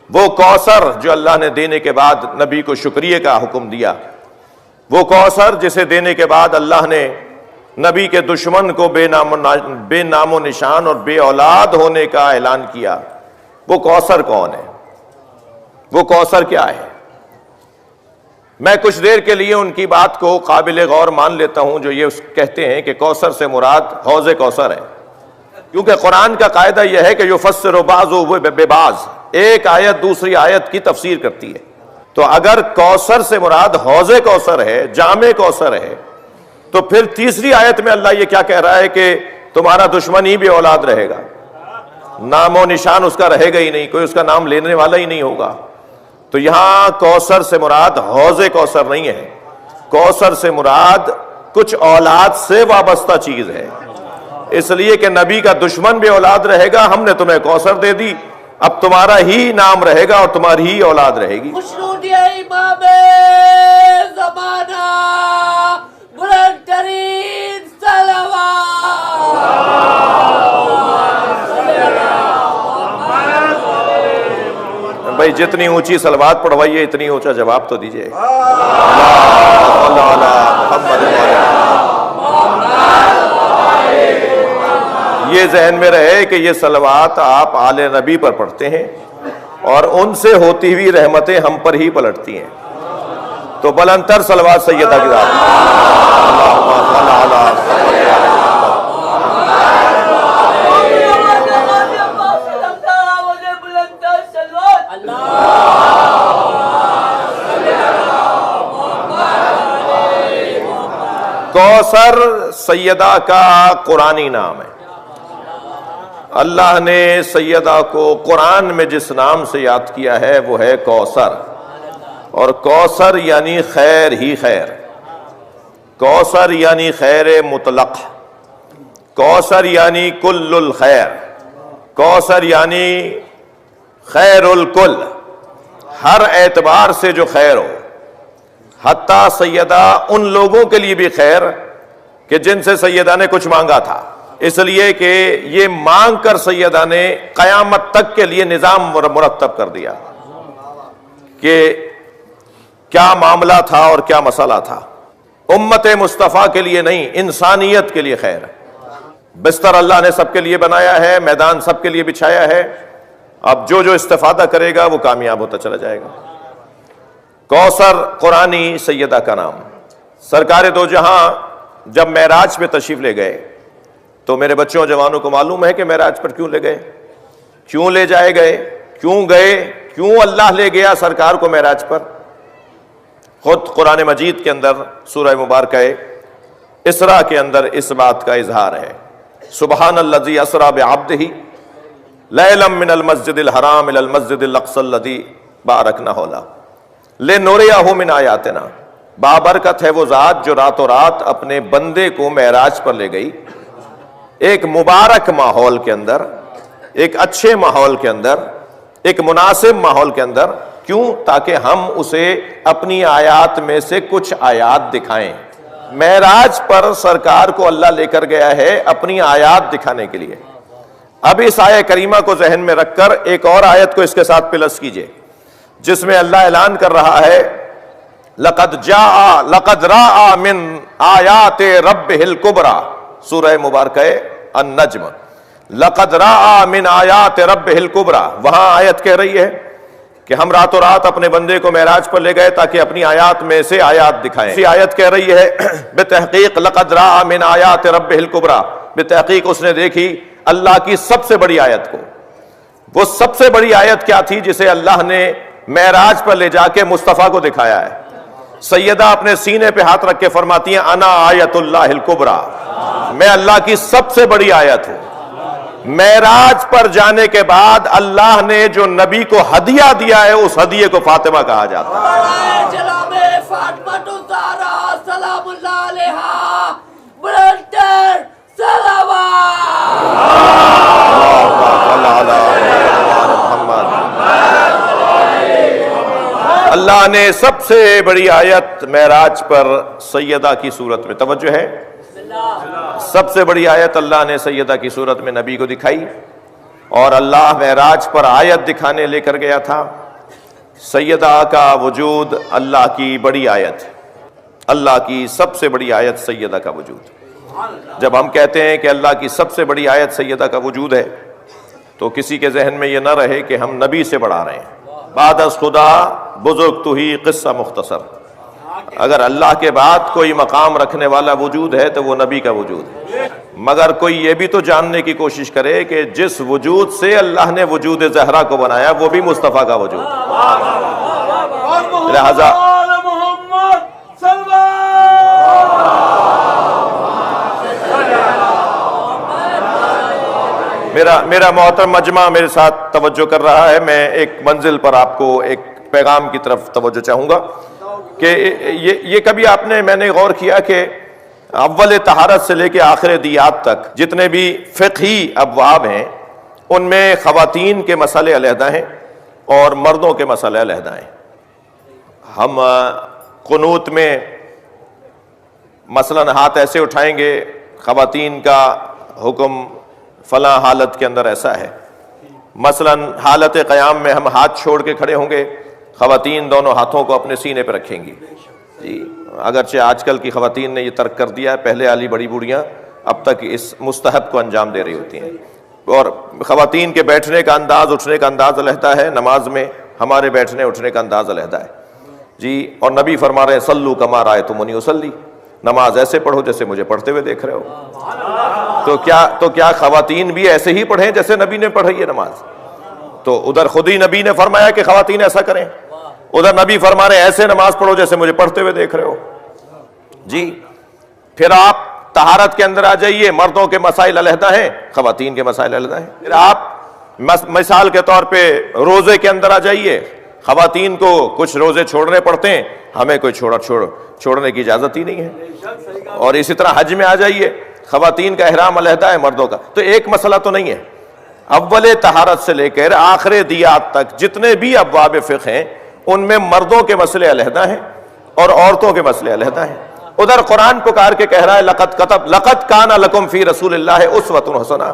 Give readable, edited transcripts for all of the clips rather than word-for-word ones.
وہ کوثر جو اللہ نے دینے کے بعد نبی کو شکریہ کا حکم دیا، وہ کوثر جسے دینے کے بعد اللہ نے نبی کے دشمن کو بے نام و نشان اور بے اولاد ہونے کا اعلان کیا، وہ کوثر کون ہے؟ وہ کوثر کیا ہے؟ میں کچھ دیر کے لیے ان کی بات کو قابل غور مان لیتا ہوں جو یہ کہتے ہیں کہ کوثر سے مراد حوض کوثر ہے، کیونکہ قرآن کا قاعدہ یہ ہے کہ یفسر بعضہ ببعض، ایک آیت دوسری آیت کی تفسیر کرتی ہے۔ تو اگر کوثر سے مراد حوض کوثر ہے، جام کوثر ہے، تو پھر تیسری آیت میں اللہ یہ کیا کہہ رہا ہے کہ تمہارا دشمن ہی بے اولاد رہے گا، نام و نشان اس کا رہے گا ہی نہیں، کوئی اس کا نام لینے والا ہی نہیں ہوگا۔ تو یہاں کوثر سے مراد حوض کوثر نہیں ہے، کوثر سے مراد کچھ اولاد سے وابستہ چیز ہے، اس لیے کہ نبی کا دشمن بھی اولاد رہے گا، ہم نے تمہیں کوثر دے دی، اب تمہارا ہی نام رہے گا اور تمہاری ہی اولاد رہے گی۔ خوشنودیہ امام زمانہ، بلند ترین بھائی جتنی اونچی صلوات پڑھوائیے اتنی اونچا جواب تو دیجئے۔ یہ ذہن میں رہے کہ یہ صلوات آپ آل نبی پر پڑھتے ہیں اور ان سے ہوتی ہوئی رحمتیں ہم پر ہی پلٹتی ہیں، تو بلندتر صلوات سیدہ کی ذات کوثر سیدہ کا قرآنی نام ہے۔ اللہ نے سیدہ کو قرآن میں جس نام سے یاد کیا ہے وہ ہے کوثر، اور کوثر یعنی خیر ہی خیر، کوثر یعنی خیر مطلق، کوثر یعنی کل الخیر، کوثر یعنی خیر الکل، ہر اعتبار سے جو خیر ہو، حتیٰ سیدہ ان لوگوں کے لیے بھی خیر کہ جن سے سیدہ نے کچھ مانگا تھا، اس لیے کہ یہ مانگ کر سیدہ نے قیامت تک کے لیے نظام مرتب کر دیا کہ کیا معاملہ تھا اور کیا مسئلہ تھا۔ امت مصطفیٰ کے لیے نہیں، انسانیت کے لیے خیر ہے۔ بستر اللہ نے سب کے لیے بنایا ہے، میدان سب کے لیے بچھایا ہے، اب جو استفادہ کرے گا وہ کامیاب ہوتا چلا جائے گا۔ کوثر قرآنی سیدہ کا نام۔ سرکار دو جہاں جب معراج پہ تشریف لے گئے تو میرے بچوں اور جوانوں کو معلوم ہے کہ معراج پر کیوں لے گئے، کیوں لے جائے گئے، کیوں گئے، کیوں اللہ لے گیا سرکار کو معراج پر؟ خود قرآن مجید کے اندر سورہ مبارکہ اسراء کے اندر اس بات کا اظہار ہے۔ سبحان الذی اسریٰ بعبدہ لیلا من المسجد الحرام الی المسجد الاقصی الذی بارکنا حولہ لنریہ من آیاتنا۔ بابرکت ہے وہ ذات جو راتوں رات اپنے بندے کو معراج پر لے گئی، ایک مبارک ماحول کے اندر، ایک اچھے ماحول کے اندر، ایک مناسب ماحول کے اندر۔ کیوں؟ تاکہ ہم اسے اپنی آیات میں سے کچھ آیات دکھائیں۔ معراج پر سرکار کو اللہ لے کر گیا ہے اپنی آیات دکھانے کے لیے۔ اب اس آیہ کریمہ کو ذہن میں رکھ کر ایک اور آیت کو اس کے ساتھ پلس کیجئے جس میں اللہ اعلان کر رہا ہے لقد راء من آیات ربہ الکبریٰ، سورہ مبارکہ النجم۔ لقد راء من آیات ربہ الکبریٰ، وہاں آیت کہہ رہی ہے کہ ہم راتوں رات اپنے بندے کو معراج پر لے گئے تاکہ اپنی آیات میں سے آیات دکھائیں۔ اسی آیت کہہ رہی ہے بتحقیق لقد راء من آیات ربہ الکبریٰ، بتحقیق اس نے دیکھی اللہ کی سب سے بڑی آیت کو۔ وہ سب سے بڑی آیت کیا تھی جسے اللہ نے معراج پر لے جا کے مصطفیٰ کو دکھایا ہے؟ سیدہ اپنے سینے پہ ہاتھ رکھ کے فرماتی ہیں انا آیت اللہ الکبریٰ، میں اللہ کی سب سے بڑی آیت ہوں۔ معراج پر جانے کے بعد اللہ نے جو نبی کو ہدیہ دیا ہے اس ہدیے کو فاطمہ کہا جاتا ہے۔ جناب فاطمہ الزہرا سلام اللہ علیہا، بلندر اللہ نے سب سے بڑی آیت معراج پر سیدہ کی صورت میں، توجہ ہے، سب سے بڑی آیت اللہ نے سیدہ کی صورت میں نبی کو دکھائی، اور اللہ معراج پر آیت دکھانے لے کر گیا تھا۔ سیدہ کا وجود اللہ کی بڑی آیت ہے، اللہ کی سب سے بڑی آیت سیدہ کا وجود۔ جب ہم کہتے ہیں کہ اللہ کی سب سے بڑی آیت سیدہ کا وجود ہے تو کسی کے ذہن میں یہ نہ رہے کہ ہم نبی سے بڑھا رہے ہیں۔ بعد از خدا بزرگ تو ہی قصہ مختصر، اگر اللہ کے بعد کوئی مقام رکھنے والا وجود ہے تو وہ نبی کا وجود ہے۔ مگر کوئی یہ بھی تو جاننے کی کوشش کرے کہ جس وجود سے اللہ نے وجود زہرا کو بنایا وہ بھی مصطفیٰ کا وجود ہے۔ لہذا میرا محترم مجمع میرے ساتھ توجہ کر رہا ہے، میں ایک منزل پر آپ کو ایک پیغام کی طرف توجہ چاہوں گا کہ یہ کبھی میں نے غور کیا کہ اول طہارت سے لے کے آخر دیات تک جتنے بھی فقہی ابواب ہیں ان میں خواتین کے مسئلے علیحدہ ہیں اور مردوں کے مسئلے علیحدہ ہیں۔ ہم قنوت میں مثلاً ہاتھ ایسے اٹھائیں گے، خواتین کا حکم فلاں حالت کے اندر ایسا ہے۔ مثلاً حالت قیام میں ہم ہاتھ چھوڑ کے کھڑے ہوں گے، خواتین دونوں ہاتھوں کو اپنے سینے پہ رکھیں گی۔ جی اگرچہ آج کل کی خواتین نے یہ ترک کر دیا ہے، پہلے والی بڑی بوڑھیاں اب تک اس مستحب کو انجام دے رہی ہوتی ہیں۔ اور خواتین کے بیٹھنے کا انداز، اٹھنے کا انداز علیحدہ ہے، نماز میں ہمارے بیٹھنے اٹھنے کا انداز علیحدہ ہے۔ جی اور نبی فرما رہے ہیں صلو کما رأیتمونی اصلی، نماز ایسے پڑھو جیسے مجھے پڑھتے ہوئے دیکھ رہے ہو۔ تو کیا خواتین بھی ایسے ہی پڑھیں جیسے نبی نے پڑھی ہے نماز؟ تو ادھر خود ہی نبی نے فرمایا کہ خواتین ایسا کریں، ادھر نبی فرما رہے ایسے نماز پڑھو جیسے مجھے پڑھتے ہوئے دیکھ رہے ہو۔ جی پھر آپ طہارت کے اندر آ جائیے، مردوں کے مسائل علیحدہ ہیں، خواتین کے مسائل علیحدہ ہیں۔ پھر آپ مثال کے طور پہ روزے کے اندر آ جائیے، خواتین کو کچھ روزے چھوڑنے پڑتے ہیں، ہمیں کوئی چھوڑنے کی اجازت ہی نہیں ہے۔ اور اسی طرح حج میں آ جائیے، خواتین کا احرام علیحدہ ہے، مردوں کا۔ تو ایک مسئلہ تو نہیں ہے، اول طہارت سے لے کر آخر دیات تک جتنے بھی ابواب فقہ ہیں ان میں مردوں کے مسئلے علیحدہ ہیں اور عورتوں کے مسئلے علیحدہ ہیں۔ ادھر قرآن پکار کے کہہ رہا ہے لقد کان لکم فی رسول اللہ اسوۃ حسنہ،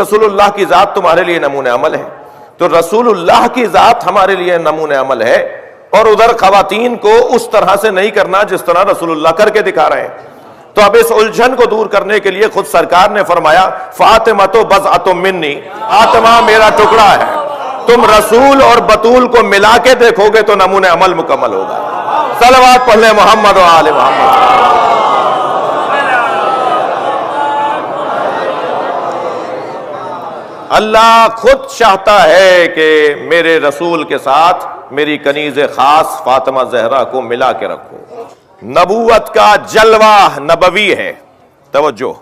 رسول اللہ کی ذات تمہارے لیے نمونہ عمل ہے۔ تو رسول اللہ کی ذات ہمارے لیے نمونہ عمل ہے، اور ادھر خواتین کو اس طرح سے نہیں کرنا جس طرح رسول اللہ کر کے دکھا رہے ہیں۔ تو اب اس الجھن کو دور کرنے کے لیے خود سرکار نے فرمایا فاطمہ تو بضعۃ منی، فاطمہ میرا ٹکڑا ہے۔ تم رسول اور بطول کو ملا کے دیکھو گے تو نمونہ عمل مکمل ہوگا۔ صلوات پڑھ لیں محمد و آل محمد۔ اللہ خود چاہتا ہے کہ میرے رسول کے ساتھ میری کنیز خاص فاطمہ زہرا کو ملا کے رکھو۔ نبوت کا جلوہ نبوی ہے، توجہ،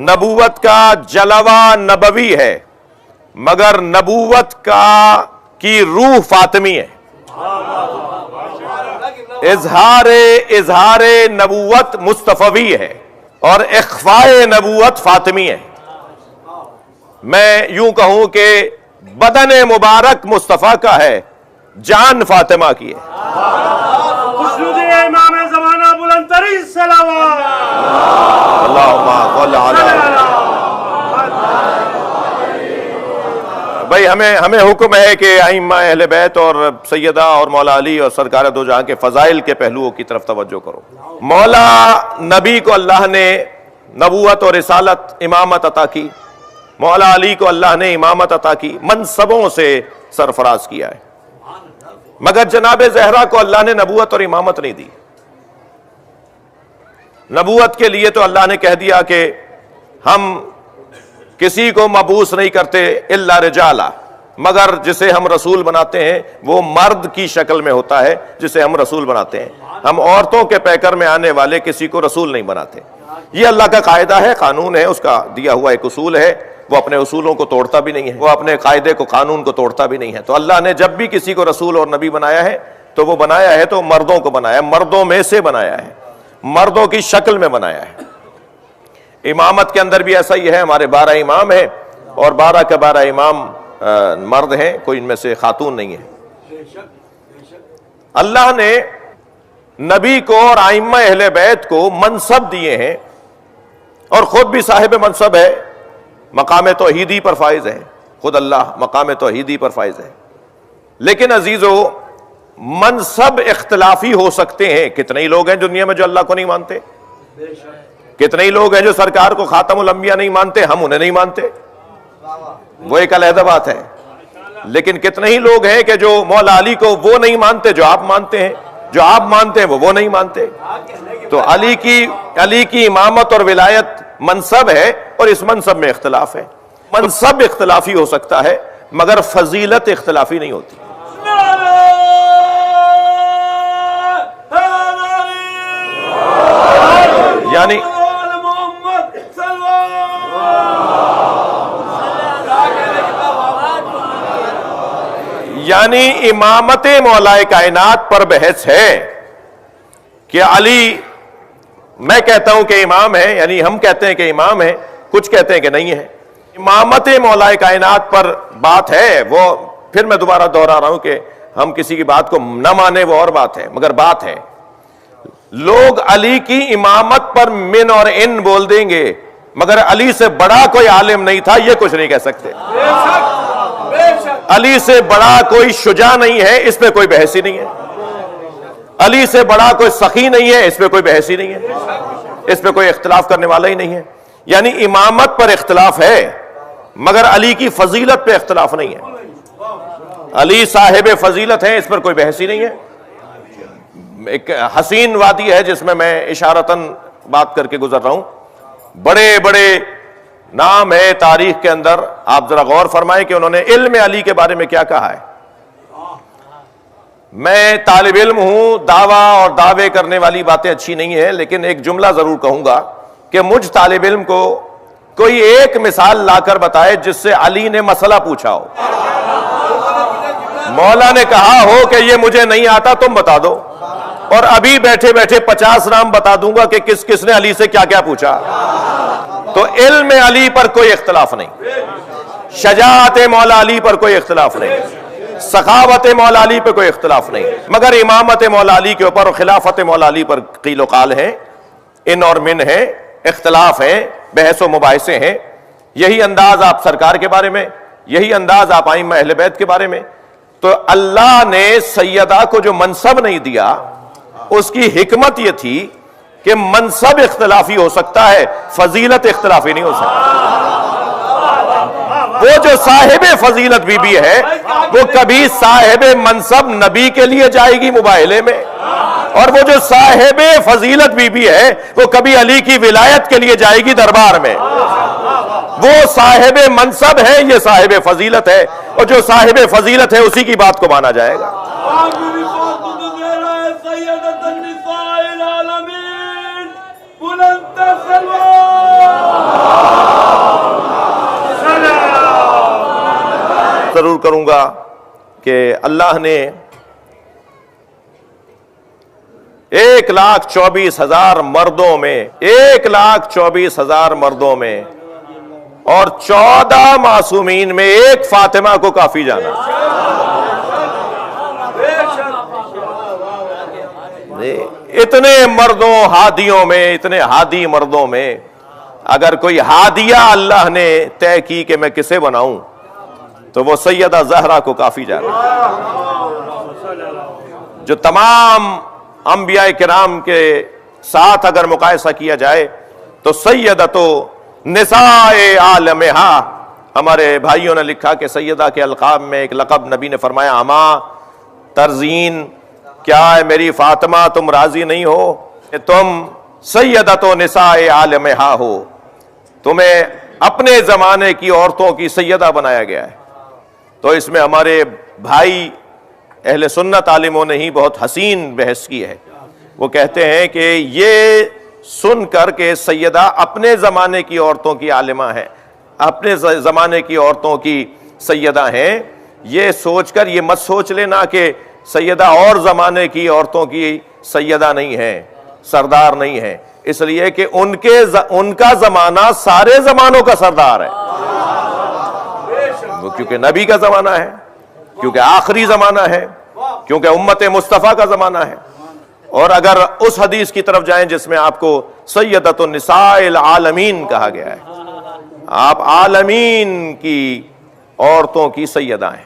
نبوت کا جلوہ نبوی ہے، مگر نبوت کی روح فاطمی ہے۔ اظہار نبوت مصطفی ہے اور اخفاء نبوت فاطمی ہے۔ میں یوں کہوں کہ بدن مبارک مصطفیٰ کا ہے، جان فاطمہ کی ہے۔ امام زمانہ بلند ترین صلوات اللہم صل علی۔ بھائی ہمیں حکم ہے کہ ائمہ اہل بیت اور سیدہ اور مولا علی اور سرکار دو جہاں کے فضائل کے پہلوؤں کی طرف توجہ کرو۔ مولا نبی کو اللہ نے نبوت اور رسالت امامت عطا کی، مولا علی کو اللہ نے امامت عطا کی، منصبوں سے سرفراز کیا ہے، مگر جناب زہرا کو اللہ نے نبوت اور امامت نہیں دی۔ نبوت کے لیے تو اللہ نے کہہ دیا کہ ہم کسی کو مبعوث نہیں کرتے الا رجالا، مگر جسے ہم رسول بناتے ہیں وہ مرد کی شکل میں ہوتا ہے جسے ہم رسول بناتے ہیں، ہم عورتوں کے پیکر میں آنے والے کسی کو رسول نہیں بناتے۔ یہ اللہ کا قاعدہ ہے، قانون ہے، اس کا دیا ہوا ایک اصول ہے، وہ اپنے اصولوں کو توڑتا بھی نہیں ہے، وہ اپنے قاعدے کو قانون کو توڑتا بھی نہیں ہے۔ تو اللہ نے جب بھی کسی کو رسول اور نبی بنایا ہے تو وہ بنایا ہے تو مردوں کو بنایا ہے، مردوں میں سے بنایا ہے، مردوں کی شکل میں بنایا ہے۔ امامت کے اندر بھی ایسا ہی ہے، ہمارے 12 امام ہیں اور 12 کے 12 امام مرد ہیں، کوئی ان میں سے خاتون نہیں ہے۔ اللہ نے نبی کو اور ائمہ اہل بیت کو منصب دیے ہیں اور خود بھی صاحب منصب ہے، مقام توحیدی پر فائز ہے، خود اللہ مقام توحیدی پر فائز ہے۔ لیکن عزیزو، منصب اختلافی ہو سکتے ہیں۔ کتنے ہی لوگ ہیں دنیا میں جو اللہ کو نہیں مانتے، کتنے ہی لوگ ہیں جو سرکار کو خاتم الانبیاء نہیں مانتے، ہم انہیں نہیں مانتے، وہ ایک علیحدہ بات ہے۔ لیکن کتنے ہی لوگ ہیں کہ جو مولا علی کو وہ نہیں مانتے جو آپ مانتے ہیں، جو آپ مانتے ہیں وہ نہیں مانتے۔ تو علی کی امامت اور ولایت منصب ہے، اور اس منصب میں اختلاف ہے۔ منصب اختلافی ہو سکتا ہے مگر فضیلت اختلافی نہیں ہوتی۔ یعنی امامت مولا کائنات پر بحث ہے کہ علی، میں کہتا ہوں کہ امام ہے، یعنی ہم کہتے ہیں کہ امام ہے، کچھ کہتے ہیں کہ نہیں ہے۔ امامت مولا کائنات پر بات ہے، وہ پھر میں دوبارہ دہرا رہا ہوں کہ ہم کسی کی بات کو نہ مانے وہ اور بات ہے، مگر بات ہے لوگ علی کی امامت پر من اور ان بول دیں گے، مگر علی سے بڑا کوئی عالم نہیں تھا یہ کچھ نہیں کہہ سکتے۔ علی سے بڑا کوئی شجاع نہیں ہے، اس پہ کوئی بحث ہی نہیں ہے۔ علی سے بڑا کوئی سخی نہیں ہے، اس پہ کوئی بحث ہی نہیں ہے، اس پہ کوئی اختلاف کرنے والا ہی نہیں ہے۔ یعنی امامت پر اختلاف ہے مگر علی کی فضیلت پہ اختلاف نہیں ہے۔ علی صاحب فضیلت ہے، اس پر کوئی بحث ہی نہیں ہے۔ ایک حسین وادی ہے جس میں اشارتاً بات کر کے گزر رہا ہوں، بڑے بڑے نام ہے تاریخ کے اندر، آپ ذرا غور فرمائیں کہ انہوں نے علم علی کے بارے میں کیا کہا ہے۔ میں طالب علم ہوں، دعویٰ اور دعوے کرنے والی باتیں اچھی نہیں ہیں، لیکن ایک جملہ ضرور کہوں گا کہ مجھ طالب علم کو کوئی ایک مثال لا کر بتائے جس سے علی نے مسئلہ پوچھا ہو، مولا نے کہا ہو کہ یہ مجھے نہیں آتا تم بتا دو، اور ابھی بیٹھے بیٹھے 50 نام بتا دوں گا کہ کس کس نے علی سے کیا کیا پوچھا۔ تو علم علی پر کوئی اختلاف نہیں، شجاعت مولا علی پر کوئی اختلاف نہیں، سخاوت مولا علی پہ کوئی اختلاف نہیں، مگر امامت مولا علی کے اوپر اور خلافت مولا علی پر قیل و قال ہیں، ان اور من ہیں، اختلاف ہیں، بحث و مباحثے ہیں۔ یہی انداز آپ سرکار کے بارے میں، یہی انداز آپ ائمہ اہل بیت کے بارے میں۔ تو اللہ نے سیدہ کو جو منصب نہیں دیا، اس کی حکمت یہ تھی کہ منصب اختلافی ہو سکتا ہے، فضیلت اختلافی نہیں ہو سکتا۔ وہ جو صاحب فضیلت بی بی ہے وہ کبھی صاحب منصب نبی کے لیے جائے گی مباہلے میں، اور وہ جو صاحب فضیلت بی بی ہے وہ کبھی علی کی ولایت کے لیے جائے گی دربار میں۔ وہ صاحب منصب ہے، یہ صاحب فضیلت ہے، اور جو صاحب فضیلت ہے اسی کی بات کو مانا جائے گا۔ ضرور کروں گا کہ اللہ نے 1,24,000 مردوں میں 1,24,000 مردوں میں اور 14 معصومین میں ایک فاطمہ کو کافی جانا۔ اتنے مردوں ہادیوں میں، اتنے ہادی مردوں میں اگر کوئی ہادیہ اللہ نے طے کی کہ میں کسے بناؤں تو وہ سیدہ زہرا کو کافی جانا، جو تمام انبیاء کرام کے ساتھ اگر مقایسہ کیا جائے تو سیدتو نساء عالمہا۔ ہمارے بھائیوں نے لکھا کہ سیدہ کے القاب میں ایک لقب نبی نے فرمایا اما ترزین، کیا ہے میری فاطمہ تم راضی نہیں ہو کہ تم سیدتو نساء عالمہا ہو، تمہیں اپنے زمانے کی عورتوں کی سیدہ بنایا گیا ہے۔ تو اس میں ہمارے بھائی اہل سنت عالموں نے ہی بہت حسین بحث کی ہے۔ وہ کہتے ہیں کہ یہ سن کر کہ سیدہ اپنے زمانے کی عورتوں کی عالمہ ہے، اپنے زمانے کی عورتوں کی سیدہ ہیں، یہ سوچ کر یہ مت سوچ لینا کہ سیدہ اور زمانے کی عورتوں کی سیدہ نہیں ہے، سردار نہیں ہے، اس لیے کہ ان کا زمانہ سارے زمانوں کا سردار ہے، کیونکہ نبی کا زمانہ ہے، کیونکہ آخری زمانہ ہے، کیونکہ امت مصطفیٰ کا زمانہ ہے۔ اور اگر اس حدیث کی طرف جائیں جس میں آپ کو سیدۃ النساء العالمین کہا گیا ہے، آپ عالمین کی عورتوں کی سیدہ ہیں.